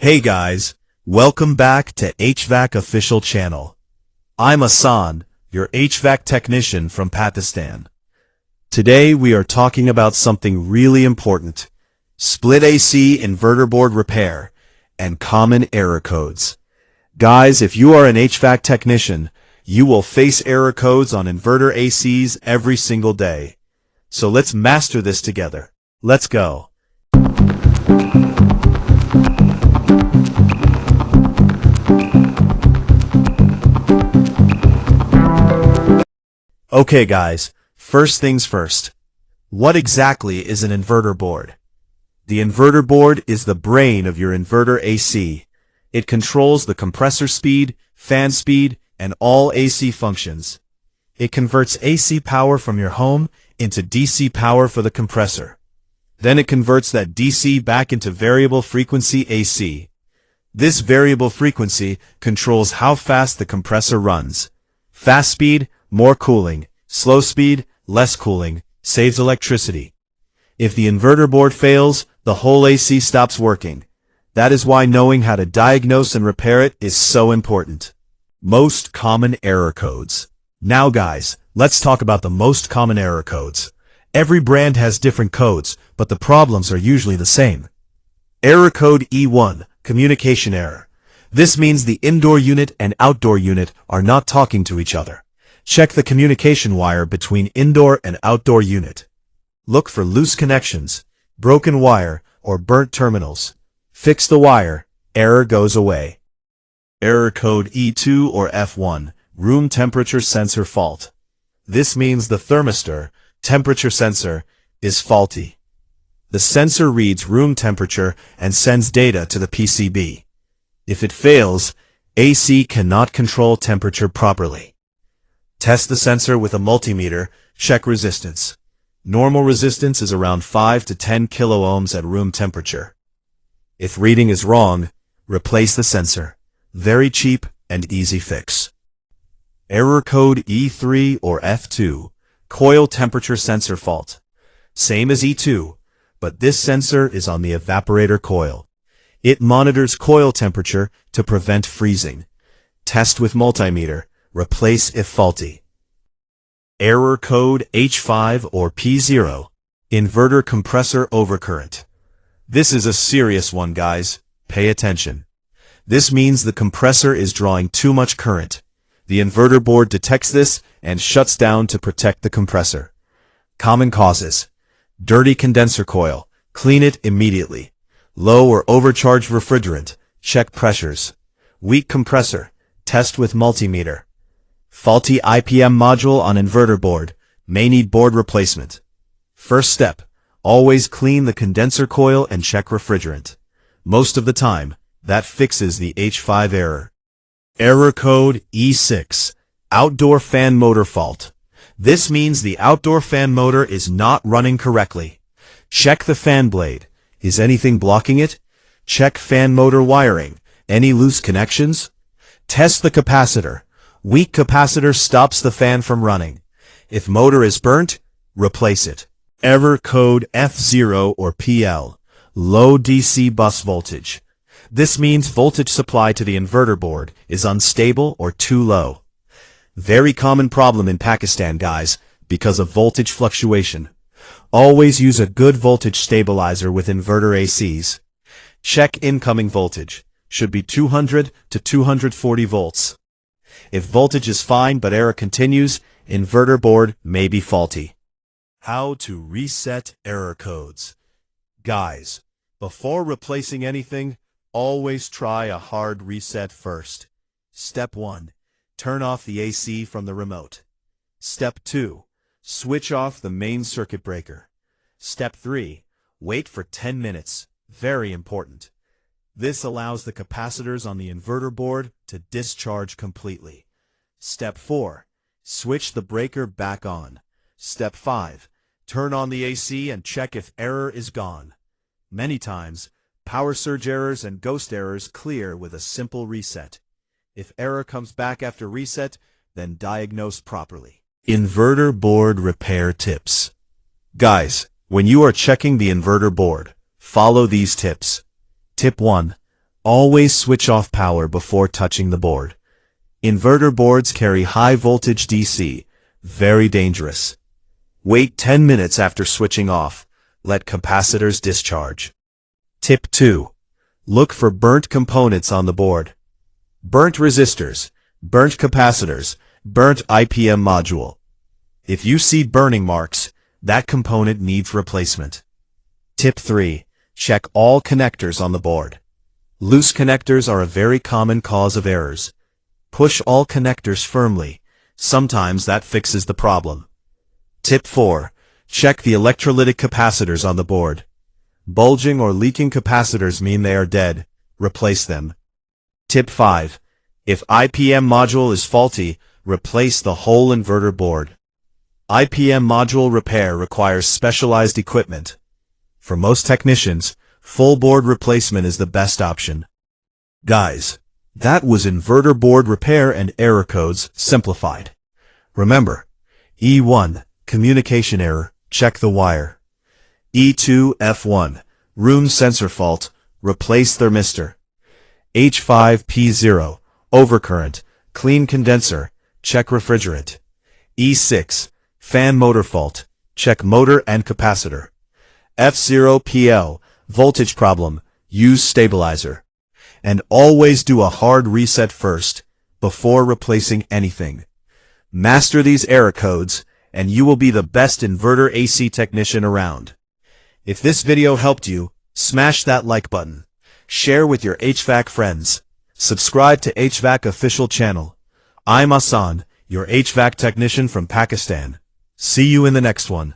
Hey guys, welcome back to HVAC Official Channel. I'm Ahsan, your HVAC technician from Pakistan. Today we are talking about something really important: SplitAC inverter board repair and common error codes. Guys, if you are an HVAC technician, you will face error codes on inverter ACs every single day. So let's master this together. Let's go. Okay guys, first things first. What exactly is an inverter board? The inverter board is the brain of your inverter AC. It controls the compressor speed, fan speed, and all AC functions. It converts AC power from your home into DC power for the compressor. Then it converts that DC back into variable frequency AC. This variable frequency controls how fast the compressor runs. Fast speed, more cooling. Slow speed, less cooling, saves electricity. If the inverter board fails, the whole AC stops working. That is why knowing how to diagnose and repair it is so important. Most common error codes. Now guys, let's talk about the most common error codes. Every brand has different codes, but the problems are usually the same. Error code E1, communication error. This means the indoor unit and outdoor unit are not talking to each other. Check the communication wire between indoor and outdoor unit. Look for loose connections, broken wire, or burnt terminals. Fix the wire, error goes away. Error code E2 or F1, room temperature sensor fault. This means the thermistor, temperature sensor, is faulty. The sensor reads room temperature and sends data to the PCB. If it fails, AC cannot control temperature properly. Test the sensor with a multimeter, check resistance. Normal resistance is around 5 to 10 kiloohms at room temperature. If reading is wrong, replace the sensor. Very cheap and easy fix. Error code E3 or F2, coil temperature sensor fault. Same as E2, but this sensor is on the evaporator coil. It monitors coil temperature to prevent freezing. Test with multimeter. Replace if faulty. Error code H5 or P0, inverter compressor overcurrent. This is a serious one, guys. Pay attention. This means the compressor is drawing too much current. The inverter board detects this and shuts down to protect the compressor. Common causes: dirty condenser coil, clean it immediately. Low or overcharged refrigerant, check pressures. Weak compressor, test with multimeter. Faulty IPM module on inverter board, may need board replacement. First step, always clean the condenser coil and check refrigerant. Most of the time, that fixes the H5 error. Error code E6, outdoor fan motor fault. This means the outdoor fan motor is not running correctly. Check the fan blade. Is anything blocking it? Check fan motor wiring. Any loose connections? Test the capacitor. Weak capacitor stops the fan from running. If motor is burnt, replace it. Error code F0 or PL, low DC bus voltage. This means voltage supply to the inverter board is unstable or too low. Very common problem in Pakistan, guys, because of voltage fluctuation. Always use a good voltage stabilizer with inverter ACs. Check incoming voltage. Should be 200 to 240 volts. If voltage is fine but error continues, inverter board may be faulty. How to reset error codes. Guys, before replacing anything, always try a hard reset first. Step 1. Turn off the AC from the remote. Step 2. Switch off the main circuit breaker. Step 3. Wait for 10 minutes. Very important. This allows the capacitors on the inverter board to discharge completely. Step 4. Switch the breaker back on. Step 5. Turn on the AC and check if error is gone. Many times, power surge errors and ghost errors clear with a simple reset. If error comes back after reset, then diagnose properly. Inverter board repair tips. Guys, when you are checking the inverter board, follow these tips. Tip 1. Always switch off power before touching the board. Inverter boards carry high voltage DC, very dangerous. Wait 10 minutes after switching off. Let capacitors discharge. Tip 2. Look for burnt components on the board. Burnt resistors, burnt capacitors, burnt IPM module. If you see burning marks, that component needs replacement. Tip 3. Check all connectors on the board. Loose connectors are a very common cause of errors. Push all connectors firmly. Sometimes that fixes the problem. Tip 4. Check the electrolytic capacitors on the board. Bulging or leaking capacitors mean they are dead. Replace them. Tip 5. If IPM module is faulty, replace the whole inverter board. IPM module repair requires specialized equipment. For most technicians, full board replacement is the best option. Guys, that was inverter board repair and error codes simplified. Remember, E1, communication error, check the wire. E2, F1, room sensor fault, replace thermistor. H5P0, overcurrent, clean condenser, check refrigerant. E6, fan motor fault, check motor and capacitor. F0PL, voltage problem, use stabilizer. And always do a hard reset first, before replacing anything. Master these error codes, and you will be the best inverter AC technician around. If this video helped you, smash that like button. Share with your HVAC friends. Subscribe to HVAC official channel. I'm Ahsan, your HVAC technician from Pakistan. See you in the next one.